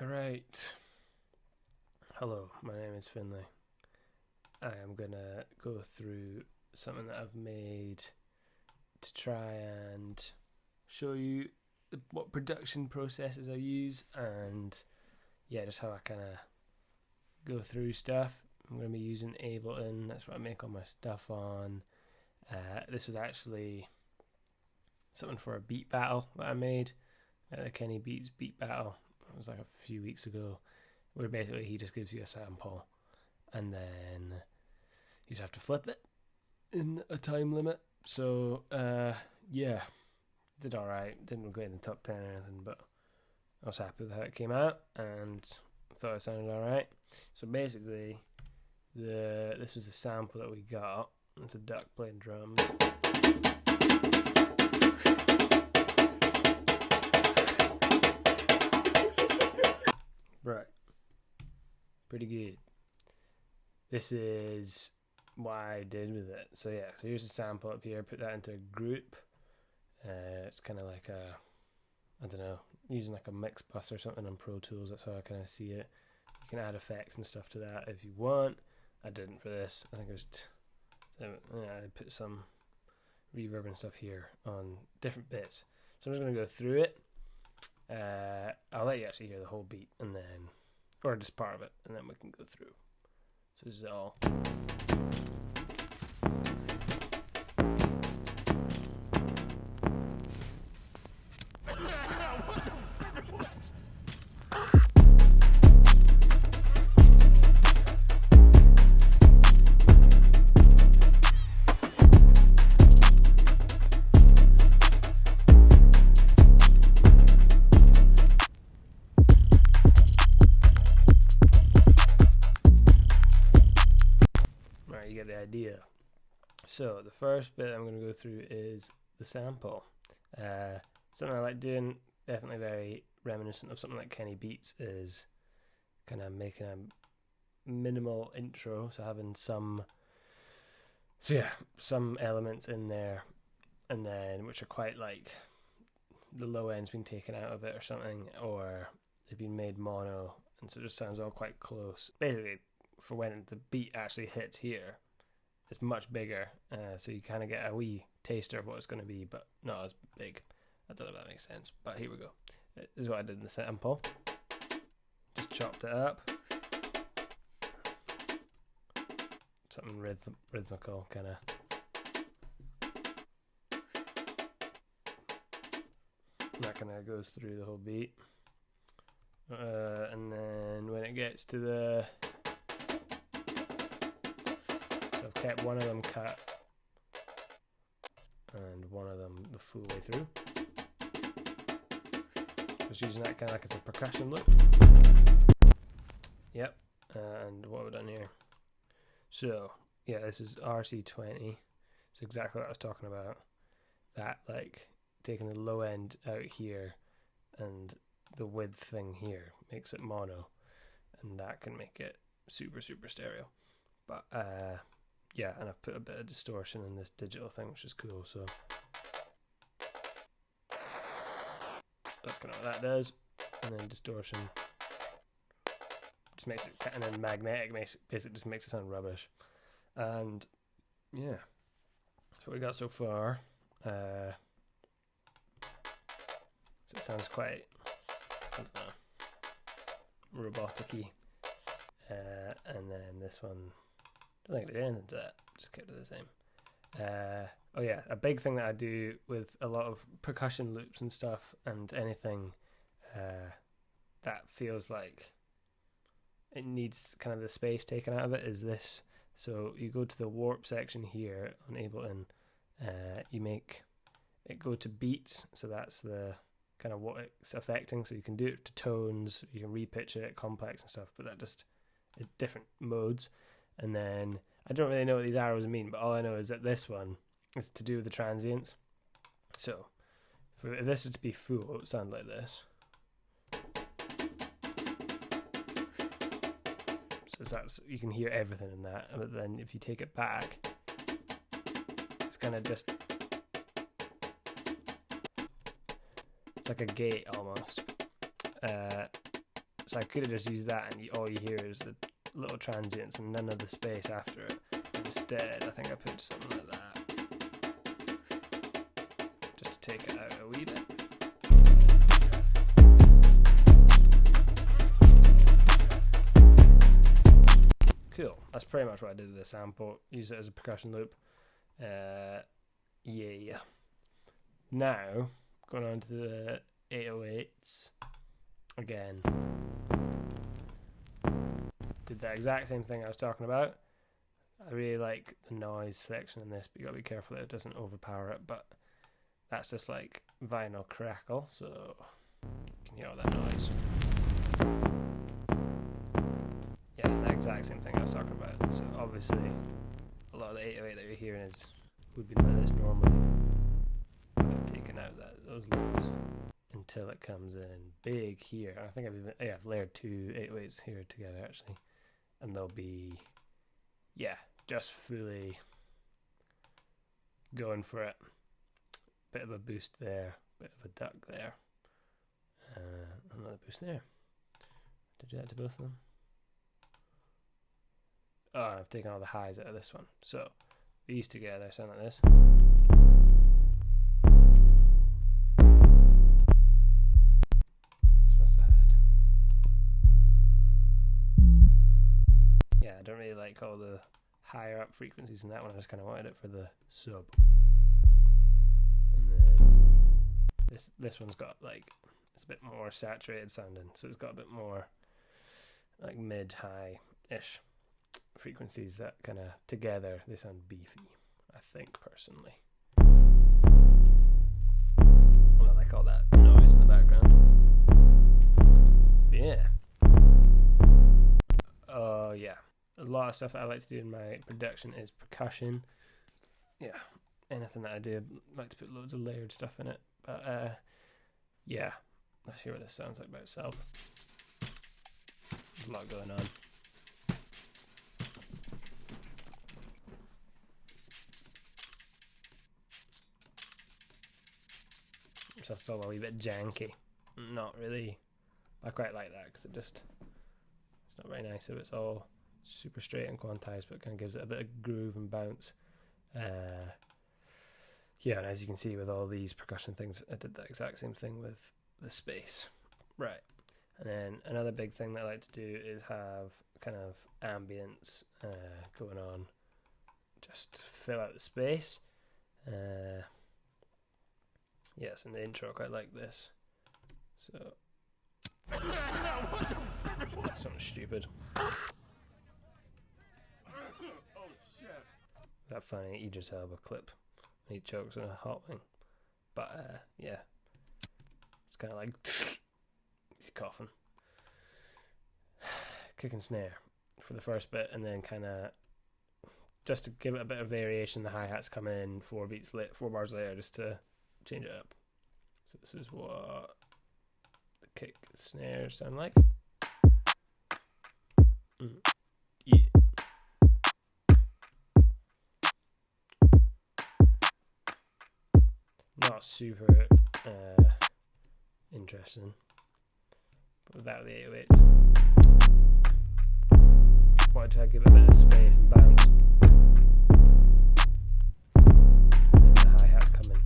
Alright, hello, my name is Finley. I am gonna go through something that I've made to try and show you what production processes I use and just how I kind of go through stuff. I'm going to be using Ableton, that's what I make all my stuff on. This was actually something for a beat battle that I made, the Kenny Beats beat battle. It was like a few weeks ago, where basically he just gives you a sample and then you just have to flip it in a time limit. So did alright, didn't go in the top 10 or anything, but I was happy with how it came out and thought it sounded alright. So basically this was the sample that we got. It's a duck playing drums. Right, pretty good. This is what I did with it. So here's a sample up here. Put that into a group. It's kind of like I don't know, using like a mix bus or something on Pro Tools. That's how I kind of see it. You can add effects and stuff to that if you want. I didn't for this. I think I put some reverb and stuff here on different bits. So I'm just going to go through it. I'll let you actually hear the whole beat and then, or just part of it, and then we can go through. So this is all. You get the idea. So the first bit I'm going to go through is the sample. Something I like doing, definitely very reminiscent of something like Kenny Beats, is kind of making a minimal intro, so having some elements in there, and then which are quite like the low end's been taken out of it or something, or they've been made mono, and so it just sounds all quite close. Basically, for when the beat actually hits here, it's much bigger, so you kind of get a wee taster of what it's going to be, but not as big. I don't know if that makes sense, but here we go. This is what I did in the sample. Just chopped it up. Something rhythmical, kind of. That kind of goes through the whole beat. And then when it gets to the... So I've kept one of them cut and one of them the full way through. Just using that kind of like it's a percussion loop. Yep. And what have we done here? So this is RC20. It's exactly what I was talking about. That, like, taking the low end out here and the width thing here makes it mono, and that can make it super stereo. But and I've put a bit of distortion in this digital thing, which is cool. So that's kind of what that does. And then distortion just makes it, and then magnetic basically just makes it sound rubbish. And that's what we got so far. So it sounds quite, I don't know, robotic-y. And then this one, I don't think I did anything to that, just kept it the same. A big thing that I do with a lot of percussion loops and stuff, and anything that feels like it needs kind of the space taken out of it, is this. So you go to the warp section here on Ableton, you make it go to beats, so that's the kind of what it's affecting. So you can do it to tones, you can repitch it, complex and stuff, but that just is different modes. And then I don't really know what these arrows mean, but all I know is that this one is to do with the transients. So if this was to be full, it would sound like this. So that's, you can hear everything in that, but then if you take it back, it's kind of just, it's like a gate almost. So I could have just used that, and all you hear is the little transients and none of the space after it. Instead, I think I put something like that, just to take it out a wee bit. Cool. That's pretty much what I did with the sample. Use it as a percussion loop. Yeah. Now, going on to the 808s. Again, did the exact same thing I was talking about. I really like the noise section in this, but you gotta be careful that it doesn't overpower it. But that's just like vinyl crackle, so you can hear all that noise. Yeah, the exact same thing I was talking about. So obviously, a lot of the 808 that you're hearing would be like this normally, but I've taken out those lows until it comes in big here. I think I've layered 2 808s here together actually, and they'll be, yeah, just fully going for it. Bit of a boost there, bit of a duck there, another boost there. Did I do that to both of them? Oh, I've taken all the highs out of this one. So these together sound like this. This must have had. Yeah, I don't really like all the higher up frequencies in that one. I just kind of wanted it for the sub. And then this one's got like, it's a bit more saturated sounding, so it's got a bit more like mid-high-ish frequencies that kind of together they sound beefy, I think, personally. And I like all that noise in the background. But yeah. Yeah. A lot of stuff that I like to do in my production is percussion. Yeah. Anything that I do, I like to put loads of layered stuff in it. But yeah. Let's hear what this sounds like by itself. There's a lot going on. So that's all a wee bit janky. Not really. I quite like that because it's not very nice if it's all super straight and quantized, but it kind of gives it a bit of groove and bounce. Yeah, and as you can see with all these percussion things, I did the exact same thing with the space. Right. And then another big thing that I like to do is have kind of ambience going on, just to fill out the space. Yes, in the intro I quite like this. So something stupid. That funny Idris Elba clip. He chokes on a hot wing. But yeah. It's kinda like he's coughing. Kick and snare for the first bit, and then kinda just to give it a bit of variation, the hi-hats come in 4 bars later just to change it up. So this is what the kick snares sound like. Yeah. Not super interesting, but without the 808s, wanted to give it a bit of space and bounce. And the hi-hats come in.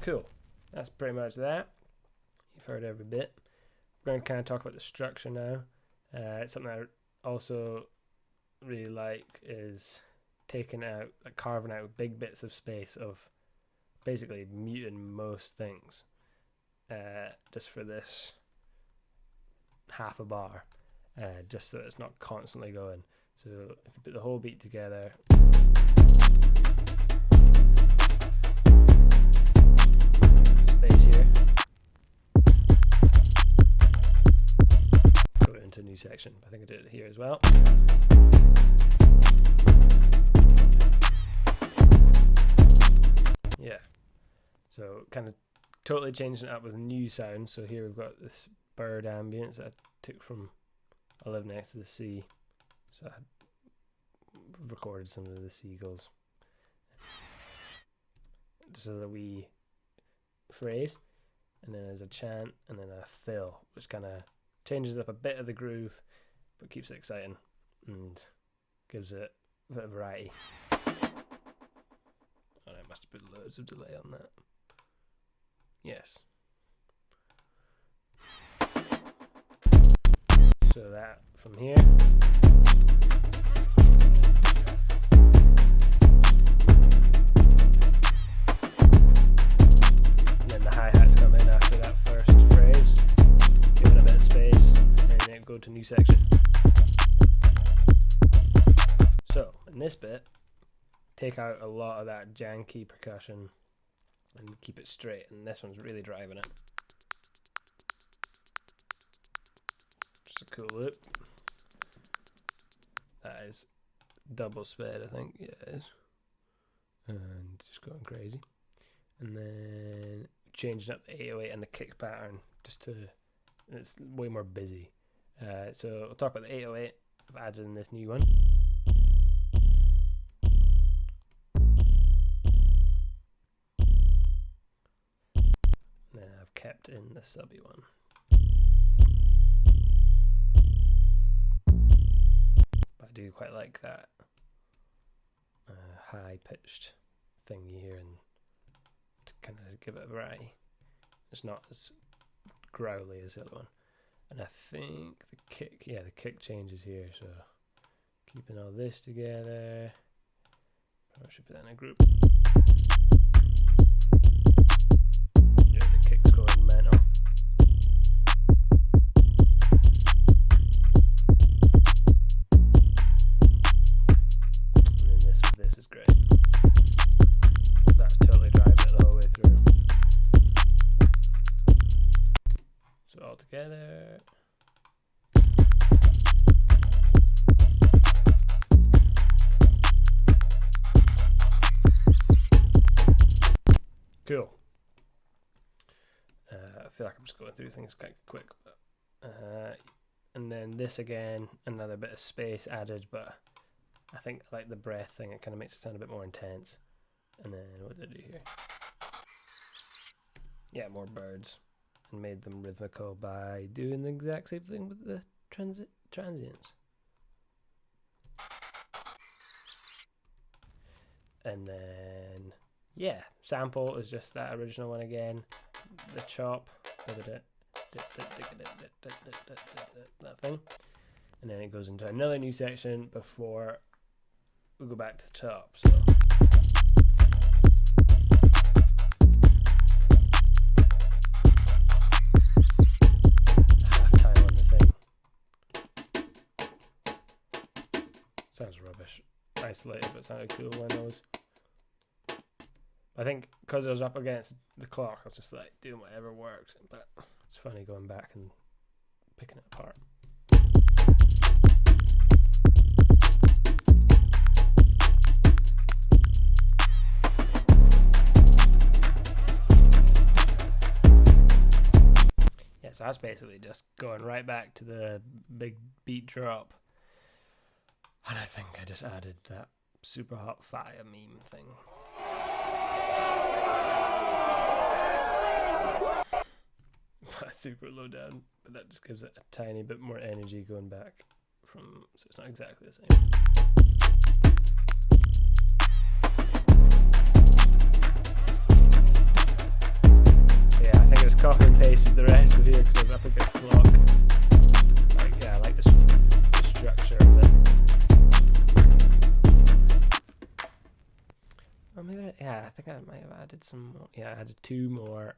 Cool. That's pretty much that. You've heard every bit. We're going to kind of talk about the structure now. It's something I also really like is carving out big bits of space of basically muting most things just for this half a bar, just so it's not constantly going. So if you put the whole beat together, space here, go into a new section. I think I did it here as well. Yeah, so kind of totally changing it up with a new sound. So here we've got this bird ambience that I took from I Live Next to the Sea. So I recorded some of the seagulls. This is a wee phrase. and then there's a chant, and then a fill, which kind of changes up a bit of the groove, but keeps it exciting and gives it a bit of variety. Oh, I must have put loads of delay on that. Yes. So that from here. And then the hi-hats come in after that first phrase, give it a bit of space, and then go to new section. So in this bit, take out a lot of that janky percussion and keep it straight, and this one's really driving it. Just a cool loop. That is double sped, I think. Yeah, it is. And just going crazy. And then changing up the 808 and the kick pattern just to, it's way more busy. So we'll talk about the 808. I've added in this new one. And then I've kept in the subby one. But I do quite like that high pitched thing you hear, and to kind of give it a variety. It's not as growly as the other one. And I think the kick, yeah, the kick changes here, so keeping all this together. Probably should put that in a group. Yeah, the kick's going mental. And then this is great. That's totally driving it the whole way through. So all together. Cool. I feel like I'm just going through things quite quick, but and then this again, another bit of space added, but I think I like the breath thing. It kind of makes it sound a bit more intense. And then what did I do here? Yeah, more birds, and made them rhythmical by doing the exact same thing with the transients. And then yeah, sample is just that original one again. The chop, that thing, and then it goes into another new section before we go back to the top. So halftime on the thing. Sounds rubbish, isolated, but it sounded cool when I was. I think because I was up against the clock, I was just like doing whatever worked. But it's funny going back and picking it apart. Yeah, so that's basically just going right back to the big beat drop. And I think I just added that super hot fire meme thing. Super low down, but that just gives it a tiny bit more energy going back from, so it's not exactly the same. Yeah, I think I just copy and pasted the rest of here because I was up against the clock. Like, yeah, I like the structure of it. Or maybe, yeah, I think I might have added some more. Yeah, I added 2 more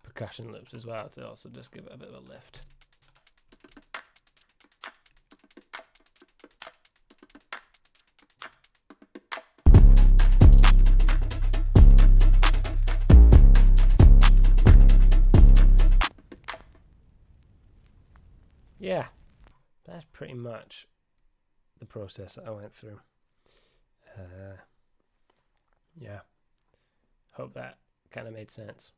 percussion loops as well to also just give it a bit of a lift. Yeah, that's pretty much the process that I went through. Yeah, hope that kind of made sense.